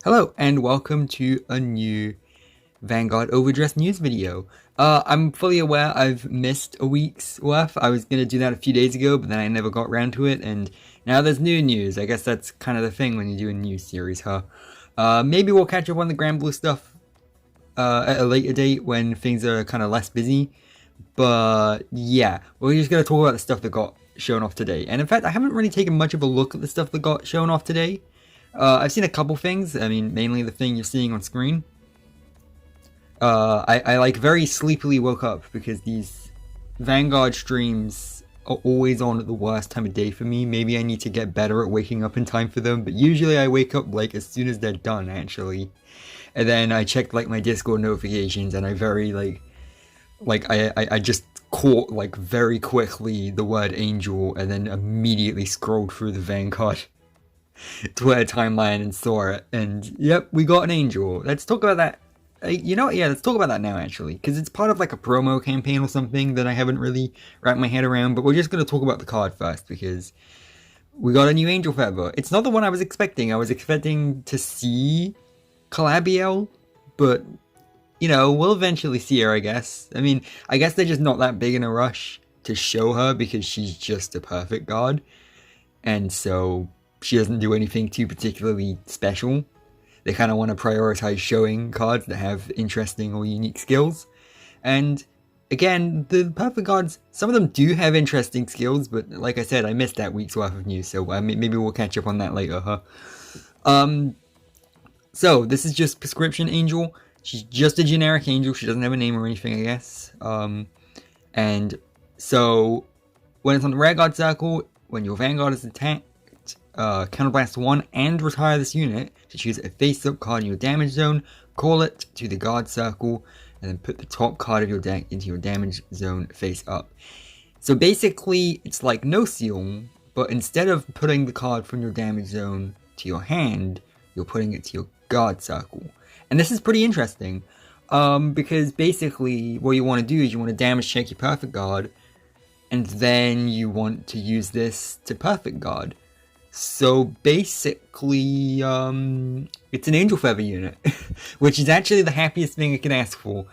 Hello and welcome to a new Vanguard Overdress news video. I'm fully aware I've missed a week's worth. I was gonna do that a few days ago, but then I never got around to it, and now there's new news. I guess that's kind of the thing when you do a news series, huh? Maybe we'll catch up on the Grand Blue stuff at a later date when things are kind of less busy. But yeah, we're just gonna talk about the stuff that got shown off today. And in fact, I haven't really taken much of a look at the stuff that got shown off today. I've seen a couple things. I mean, mainly the thing you're seeing on screen. I like very sleepily woke up because these Vanguard streams are always on at the worst time of day for me. Maybe I need to get better at waking up in time for them, but usually I wake up like as soon as they're done, actually. And then I checked like my Discord notifications, and I very I just caught like very quickly the word angel, and then immediately scrolled through the Vanguard Twitter timeline and saw it, and yep, we got an angel. Let's talk about that. You know what? Yeah, let's talk about that now, actually, because it's part of like a promo campaign or something that I haven't really wrapped my head around. But we're just gonna talk about the card first because we got a new angel feather. It's not the one I was expecting. I was expecting to see Calabiel, but you know, we'll eventually see her, I guess. I mean, I guess they're just not that big in a rush to show her because she's just a perfect god, and so she doesn't do anything too particularly special. They kind of want to prioritize showing cards that have interesting or unique skills. And again, the perfect cards, some of them do have interesting skills, but like I said, I missed that week's worth of news, so maybe we'll catch up on that later, huh? So this is just Prescription Angel. She's just a generic angel. She doesn't have a name or anything, I guess. And so when it's on the Rare Guard Circle, when your Vanguard is attacked, counterblast 1 and retire this unit to choose a face-up card in your damage zone, call it to the guard circle, and then put the top card of your deck into your damage zone face up. So basically, it's like no seal, but instead of putting the card from your damage zone to your hand, you're putting it to your guard circle. And this is pretty interesting, because basically what you want to do is you want to damage check your perfect guard, and then you want to use this to perfect guard. So basically, it's an Angel Feather unit, which is actually the happiest thing I can ask for.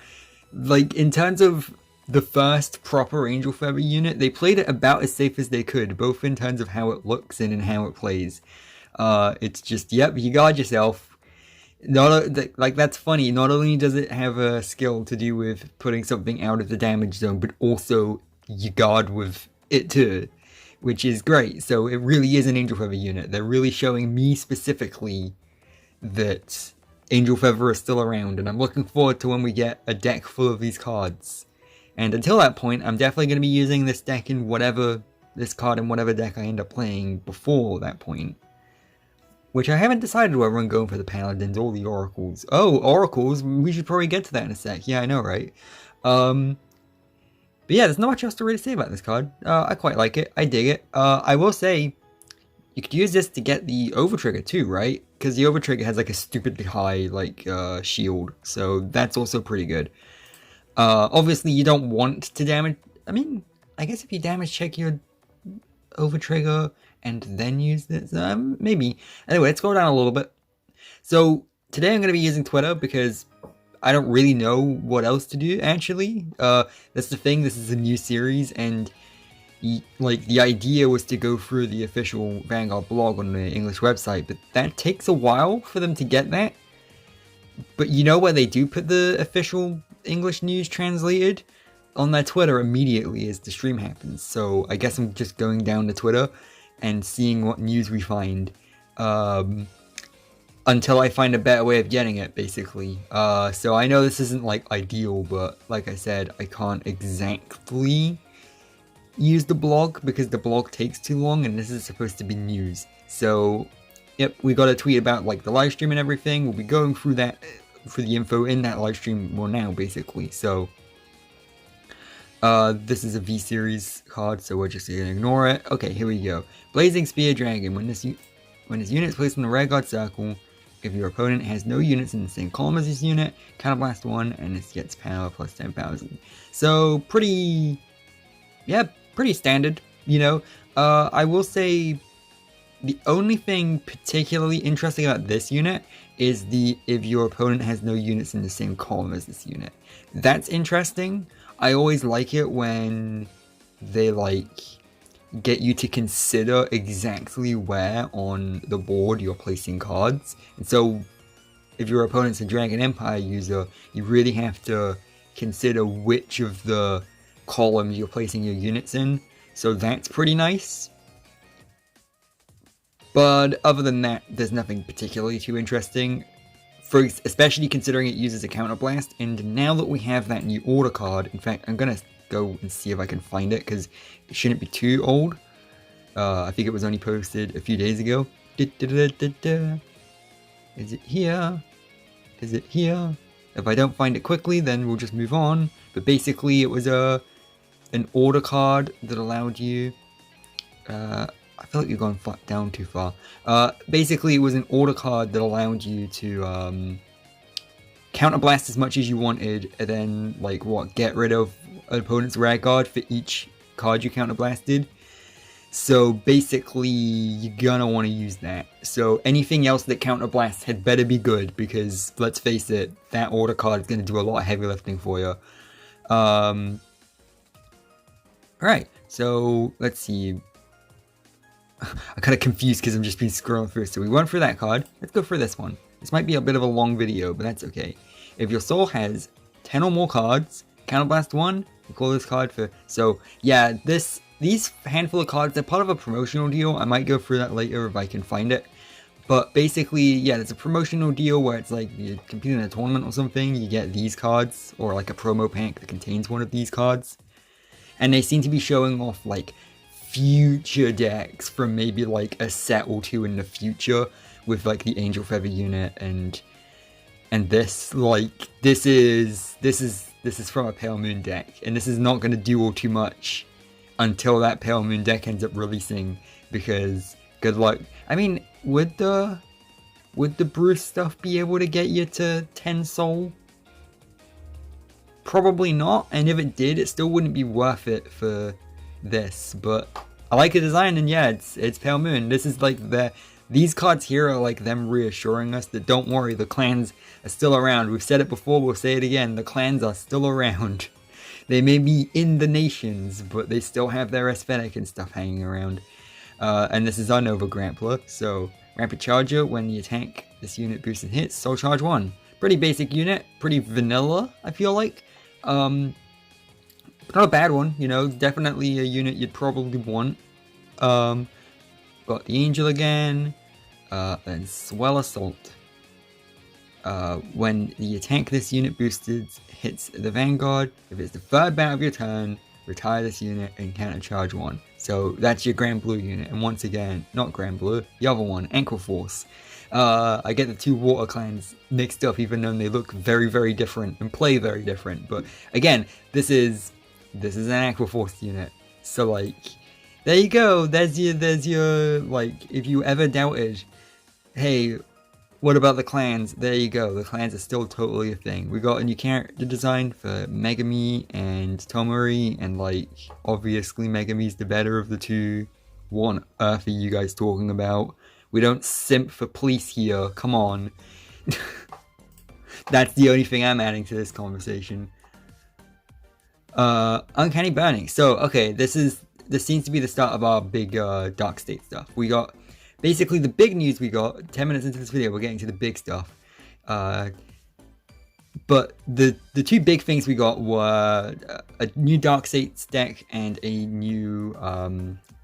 Like, in terms of the first proper Angel Feather unit, they played it about as safe as they could, both in terms of how it looks and in how it plays. It's just, yep, you guard yourself. Like, that's funny. Not only does it have a skill to do with putting something out of the damage zone, but also you guard with it too, which is great. So it really is an Angel Feather unit. They're really showing me specifically that Angel Feather is still around, and I'm looking forward to when we get a deck full of these cards. And until that point, I'm definitely going to be using this deck in this card in whatever deck I end up playing before that point. Which I haven't decided whether I'm going for the Paladins or the Oracles. Oh, Oracles! We should probably get to that in a sec. Yeah, I know, right? But yeah, there's not much else to really say about this card. I quite like it. I dig it. I will say, you could use this to get the Overtrigger too, right? Because the Overtrigger has like a stupidly high shield, so that's also pretty good. Obviously, you don't want to damage. I mean, I guess if you damage check your Overtrigger and then use this, maybe. Anyway, let's go down a little bit. So today I'm going to be using Twitter because I don't really know what else to do, actually. That's the thing, this is a new series, and like the idea was to go through the official Vanguard blog on the English website, but that takes a while for them to get that. But you know where they do put the official English news translated? On their Twitter immediately as the stream happens. So I guess I'm just going down to Twitter and seeing what news we find. Until I find a better way of getting it, basically. So I know this isn't like ideal, but like I said, I can't exactly use the blog because the blog takes too long and this is supposed to be news. So yep, we got a tweet about like the live stream and everything. We'll be going through that for the info in that live stream more now, basically. So this is a V-Series card, so we're just gonna ignore it. Okay, here we go. Blazing Spear Dragon. When his unit is placed in the Rare Guard Circle, if your opponent has no units in the same column as this unit, counterblast 1, and it gets power plus 10,000. So, pretty standard, you know. I will say, the only thing particularly interesting about this unit is if your opponent has no units in the same column as this unit. That's interesting. I always like it when they like get you to consider exactly where on the board you're placing cards. And so if your opponent's a Dragon Empire user, you really have to consider which of the columns you're placing your units in. So that's pretty nice. But other than that, there's nothing particularly too interesting, especially considering it uses a counterblast. And now that we have that new order card, in fact, I'm going to go and see if I can find it, because it shouldn't be too old. I think it was only posted a few days ago. Is it here? Is it here? If I don't find it quickly, then we'll just move on. But basically, it was an order card that allowed you... I feel like you're going down too far. Basically, it was an order card that allowed you to counterblast as much as you wanted, and then, like, get rid of an opponent's rare card for each card you counterblasted. So basically, you're gonna want to use that. So anything else that counterblasts had better be good, because let's face it, that order card is gonna do a lot of heavy lifting for you. Alright, so let's see. I'm kind of confused because I'm just been scrolling through. So we went through that card. Let's go for this one. This might be a bit of a long video, but that's okay. If your soul has 10 or more cards, counterblast 1, you call this card for... So yeah, these handful of cards, they're part of a promotional deal. I might go through that later if I can find it. But basically, yeah, it's a promotional deal where it's like you're competing in a tournament or something, you get these cards, or like a promo pack that contains one of these cards. And they seem to be showing off like future decks from maybe like a set or two in the future, with like the Angel Feather unit and this, like, this is from a Pale Moon deck, and this is not going to do all too much until that Pale Moon deck ends up releasing, because good luck. I mean, would the Bruce stuff be able to get you to 10 soul? Probably not, and if it did, it still wouldn't be worth it for this. But I like the design, and yeah, it's Pale Moon. This is like these cards here are like them reassuring us that don't worry, the clans are still around. We've said it before, we'll say it again, the clans are still around. They may be in the nations, but they still have their aesthetic and stuff hanging around. And this is our Nova Grappler, so Rapid Charger, when you attack this unit boosts and hits, Soul Charge 1. Pretty basic unit, pretty vanilla, I feel like. Not a bad one, you know, definitely a unit you'd probably want. Got the Angel again, and Swell Assault. When the attack this unit boosted hits the Vanguard, if it's the third battle of your turn, retire this unit and counter charge 1. So that's your Grand Blue unit, and once again, not Grand Blue, the other one, Ankle Force. I get the two water clans mixed up, even though they look very, very different and play very different. But again, this is an Aqua Force unit. So like, there you go. There's your like, if you ever doubted, hey, what about the clans? There you go. The clans are still totally a thing. We got a new character design for Megami and Tomori, and like, obviously Megami's the better of the two. What on earth are you guys talking about? We don't simp for police here, come on. That's the only thing I'm adding to this conversation. Uncanny Burning. So, okay, this seems to be the start of our big Dark State stuff. We got, basically the big news we got, 10 minutes into this video, we're getting to the big stuff. But the two big things we got were a new Dark States deck and a new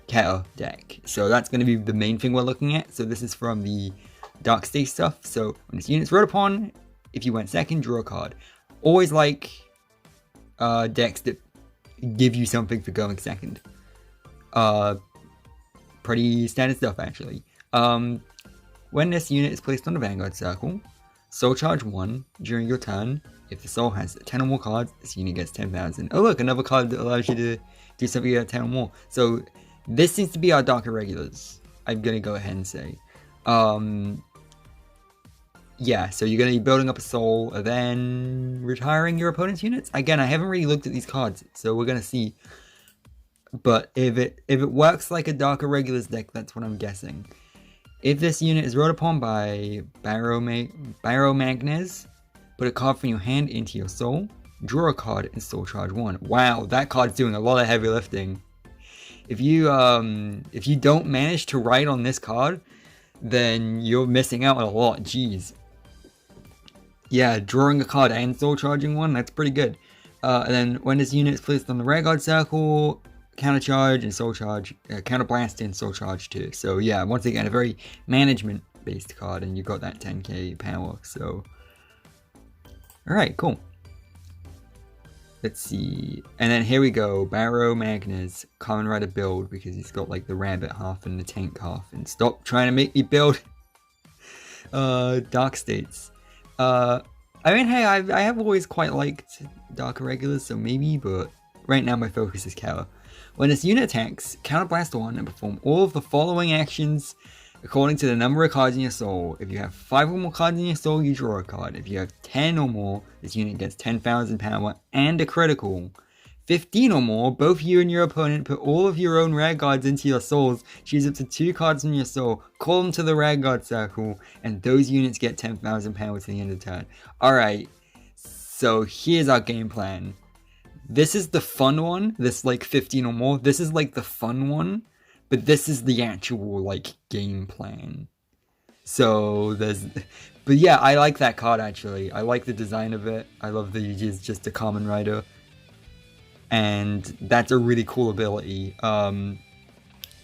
Keter deck. So that's going to be the main thing we're looking at. So this is from the Dark State stuff. So when this unit's rode upon, if you went second, draw a card. Always like decks that give you something for going second. Pretty standard stuff, actually. When this unit is placed on the Vanguard circle, Soul Charge 1 during your turn. If the soul has 10 or more cards, this unit gets 10,000. Oh look, another card that allows you to do something at 10 or more. So this seems to be our Dark Irregulars, I'm gonna go ahead and say. Yeah, so you're gonna be building up a soul, and then retiring your opponent's units? Again, I haven't really looked at these cards, so we're gonna see. But if it works like a Dark Irregulars deck, that's what I'm guessing. If this unit is rode upon by Baromagnes, put a card from your hand into your soul, draw a card, and soul charge 1. Wow, that card's doing a lot of heavy lifting. If you don't manage to write on this card, then you're missing out on a lot. Jeez. Yeah, drawing a card and soul charging 1, that's pretty good. And then when this unit is placed on the rearguard circle, counter charge and soul charge, counter blast and soul charge too. So yeah, once again, a very management based card, and you got that 10k power. So, alright, cool. Let's see. And then here we go, Baromagnes, Common Rider build, because he's got like the rabbit half and the tank half. And stop trying to make me build Dark States. I mean, hey, I have always quite liked Dark Irregulars, so maybe, but right now my focus is Keter. When this unit attacks, counterblast 1 and perform all of the following actions according to the number of cards in your soul. If you have 5 or more cards in your soul, you draw a card. If you have 10 or more, this unit gets 10,000 power and a critical. 15 or more, both you and your opponent put all of your own rare guards into your souls, choose up to 2 cards from your soul, call them to the rare guard circle, and those units get 10,000 power to the end of the turn. Alright, so here's our game plan. This is the fun one, this like 15 or more, this is like the fun one, but this is the actual like game plan. So but yeah, I like that card actually. I like the design of it. I love that it is just a common rider. And that's a really cool ability.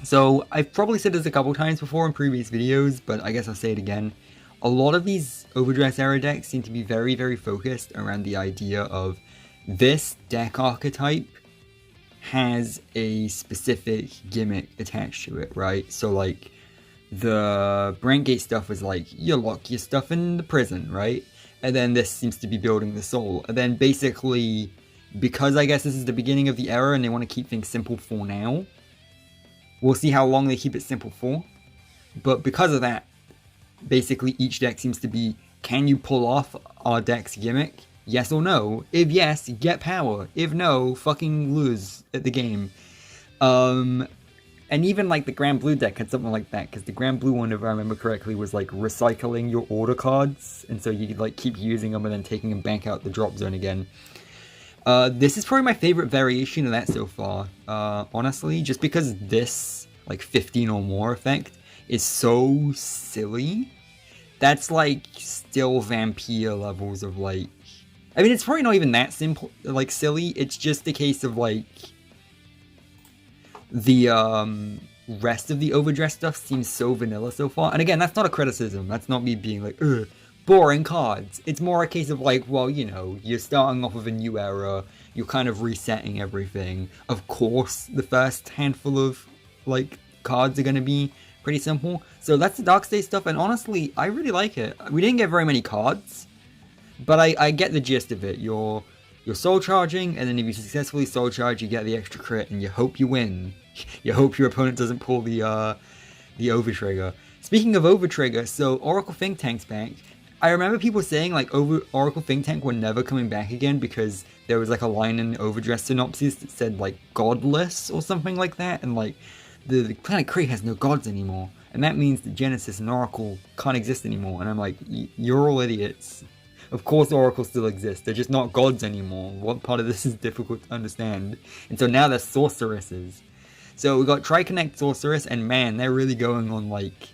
So I've probably said this a couple times before in previous videos, but I guess I'll say it again. A lot of these Overdress era decks seem to be very, very focused around the idea of this deck archetype has a specific gimmick attached to it, right? So like the Brandgate stuff was like, you lock your stuff in the prison, right? And then this seems to be building the soul. And then basically, because I guess this is the beginning of the era and they want to keep things simple for now, we'll see how long they keep it simple for. But because of that, basically each deck seems to be, can you pull off our deck's gimmick? Yes or no? If yes, get power. If no, fucking lose at the game. And even like the Grand Blue deck had something like that, because the Grand Blue one, if I remember correctly, was like recycling your order cards, and so you could like keep using them and then taking them back out the drop zone again. This is probably my favorite variation of that so far, honestly, just because this like 15 or more effect is so silly. That's like still vampire levels of like, I mean, it's probably not even that simple, like silly. It's just a case of like the rest of the Overdress stuff seems so vanilla so far. And again, that's not a criticism. That's not me being like, ugh, boring cards. It's more a case of like, well, you know, you're starting off with a new era. You're kind of resetting everything. Of course, the first handful of like cards are going to be pretty simple. So that's the Dark State stuff. And honestly, I really like it. We didn't get very many cards, but I get the gist of it. You're soul charging, and then if you successfully soul charge, you get the extra crit, and you hope you win. You hope your opponent doesn't pull the overtrigger. Speaking of overtrigger, so Oracle Think Tank's back. I remember people saying like Oracle Think Tank were never coming back again because there was like a line in the Overdress synopsis that said like godless or something like that, and like the planet Kree has no gods anymore, and that means that Genesis and Oracle can't exist anymore. And I'm like, you're all idiots. Of course Oracle still exists, they're just not gods anymore. What part of this is difficult to understand? And so now they're sorceresses. So we got Triconnect Sorceress, and man, they're really going on like,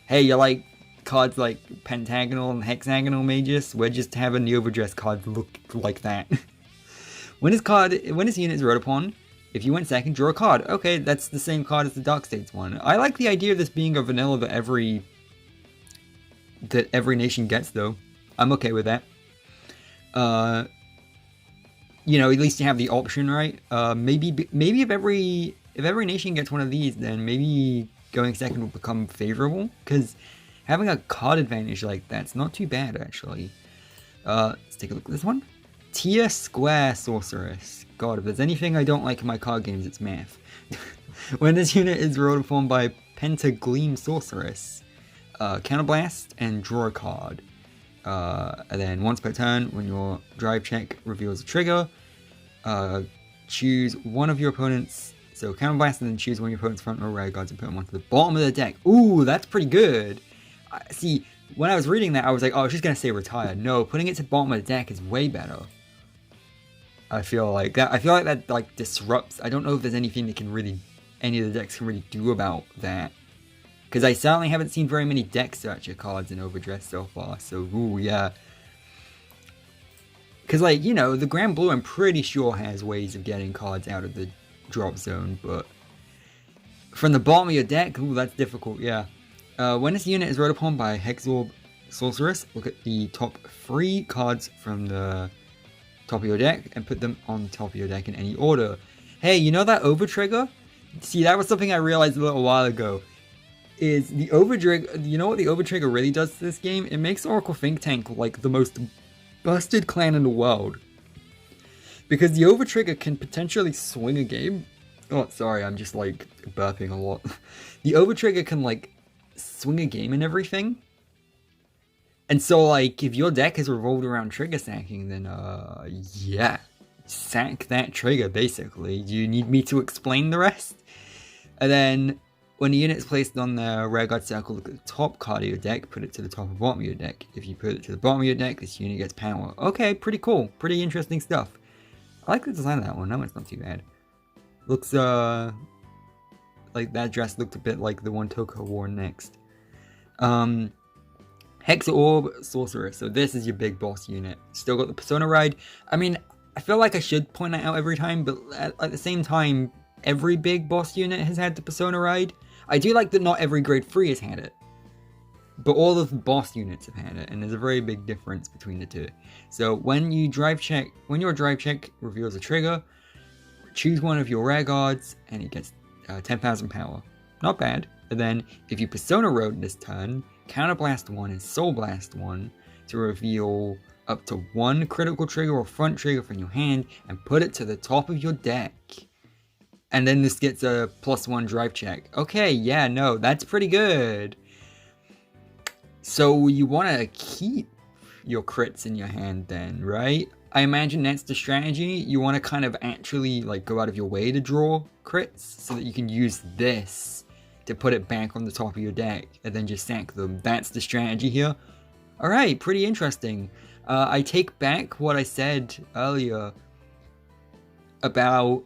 hey, you like cards like pentagonal and hexagonal mages? We're just having the Overdress cards look like that. When this unit is rode upon, if you went second, draw a card. Okay, that's the same card as the Dark States one. I like the idea of this being a vanilla that every nation gets though. I'm okay with that. You know, at least you have the option, right? Maybe if every nation gets one of these, then maybe going second will become favorable, because having a card advantage like that's not too bad actually. Let's take a look at this one. Tier Square Sorceress. God, if there's anything I don't like in my card games, it's math. When this unit is rode upon by Pentagleam Sorceress, counterblast and draw a card. And then once per turn, when your drive check reveals a trigger, choose one of your opponent's So counterblast and then choose one of your opponent's front row rear guards and put them onto the bottom of the deck. Ooh, that's pretty good. See, when I was reading that, I was like, oh, she's going to say retire. No, putting it to the bottom of the deck is way better. I feel like that like disrupts. I don't know if there's anything that can really, any of the decks can really do about that. Because I certainly haven't seen very many deck searcher cards in Overdress so far. So, ooh, yeah. Because, like, you know, the Grand Blue, I'm pretty sure has ways of getting cards out of the drop zone, but from the bottom of your deck, ooh, that's difficult, yeah. When this unit is rode upon by Hexorb Sorceress, look at the top 3 cards from the top of your deck and put them on top of your deck in any order. Hey, you know that Overtrigger? See, that was something I realized a little while ago. Is the Overtrigger, you know what the Overtrigger really does to this game? It makes Oracle Think Tank like the most busted clan in the world. Because the Overtrigger can potentially swing a game. Oh, sorry, I'm just like burping a lot. The Overtrigger can like swing a game and everything. And so like if your deck is revolved around trigger sacking, then yeah. Sack that trigger basically. Do you need me to explain the rest? And then when the unit is placed on the rear guard circle, look at the top card of your deck, put it to the top and bottom of your deck. If you put it to the bottom of your deck, this unit gets power. Okay, pretty cool. Pretty interesting stuff. I like the design of that one. That one's not too bad. Looks, like that dress looked a bit like the one Toko wore next. Hexorb Sorceress. So this is your big boss unit. Still got the Persona Ride. I mean, I feel like I should point that out every time, but at the same time, every big boss unit has had the Persona Ride. I do like that not every grade 3 has had it. But all of the boss units have had it, and there's a very big difference between the two. So when your drive check reveals a trigger, choose one of your rear guards, and it gets 10,000 power. Not bad. And then if you Persona Road this turn, Counterblast 1 and Soul Blast 1 to reveal up to 1 critical trigger or front trigger from your hand, and put it to the top of your deck. And then this gets a +1 drive check. Okay, yeah, no, that's pretty good. So you want to keep your crits in your hand then, right? I imagine that's the strategy. You want to kind of actually like go out of your way to draw crits so that you can use this to put it back on the top of your deck and then just sack them. That's the strategy here. Alright, pretty interesting. I take back what I said earlier about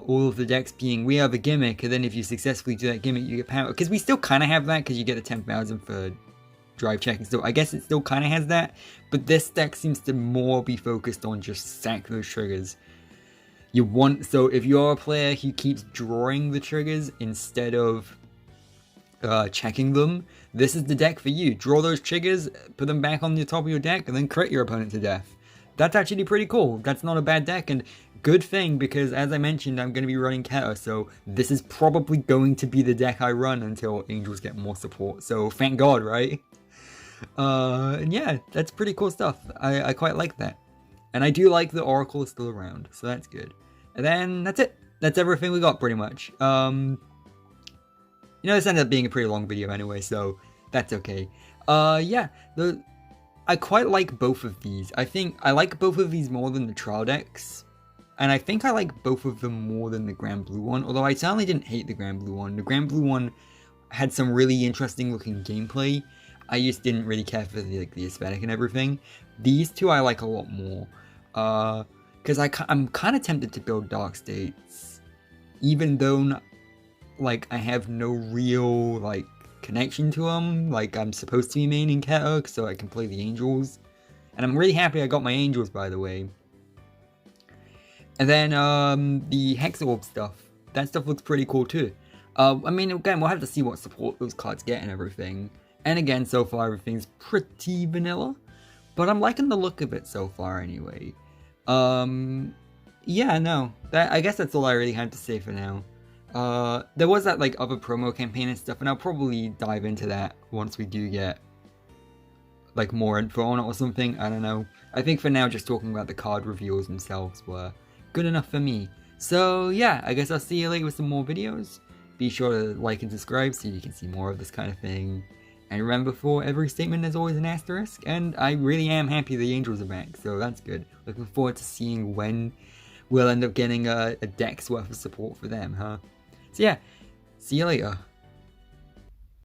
all of the decks being, we have a gimmick, and then if you successfully do that gimmick, you get power. Because we still kind of have that, because you get a 10,000 for drive check and stuff. I guess it still kind of has that, but this deck seems to more be focused on just sack those triggers. So if you're a player who keeps drawing the triggers instead of checking them, this is the deck for you. Draw those triggers, put them back on the top of your deck, and then crit your opponent to death. That's actually pretty cool. That's not a bad deck, and good thing, because as I mentioned, I'm going to be running Keter, so this is probably going to be the deck I run until Angels get more support, so thank God, right? And yeah, that's pretty cool stuff. I quite like that. And I do like the Oracle is still around, so that's good. And then that's it. That's everything we got, pretty much. You know, this ended up being a pretty long video anyway, so that's okay. Yeah, I quite like both of these. I think I like both of these more than the trial decks. And I think I like both of them more than the Grand Blue one, although I certainly didn't hate the Grand Blue one. The Grand Blue one had some really interesting looking gameplay. I just didn't really care for the aesthetic and everything. These two I like a lot more. Because I'm kind of tempted to build Dark States. Even though, like, I have no real, like, connection to them. Like, I'm supposed to be maining Keter so I can play the Angels. And I'm really happy I got my Angels, by the way. And then, the Hexorb stuff. That stuff looks pretty cool, too. I mean, again, we'll have to see what support those cards get and everything. And again, so far, everything's pretty vanilla. But I'm liking the look of it so far, anyway. Yeah, no. I guess that's all I really had to say for now. There was that, like, other promo campaign and stuff, and I'll probably dive into that once we do get, like, more info on it or something. I don't know. I think for now, just talking about the card reveals themselves were good enough for me. So, yeah, I guess I'll see you later with some more videos. Be sure to like and subscribe so you can see more of this kind of thing. And remember, for every statement, there's always an asterisk. And I really am happy the Angels are back, so that's good. Looking forward to seeing when we'll end up getting a deck's worth of support for them, huh? So yeah, see you later.